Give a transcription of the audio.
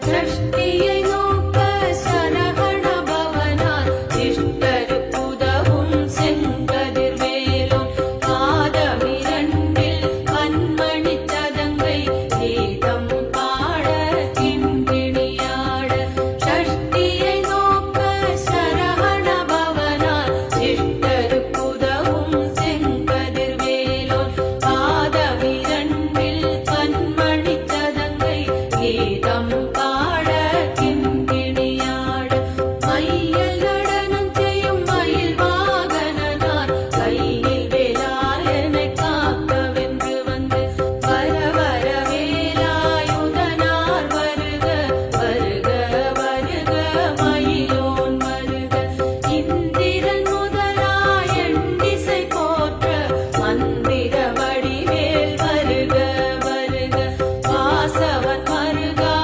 சஷ்டியை நோக்க சரவண பவனார் சிஷ்டருக்குதவும் செங்கதிர்வேலோன் பாதமிரண்டில் பன்மணி சதங்கை கீதம் பாட கிண்கிணியாட சஷ்டியை நோக்க சரவண பவனார் சிஷ்டருக்குதவும் செங்கதிர்வேலோன் பாதமிரண்டில் பன்மணி சதங்கை கீதம்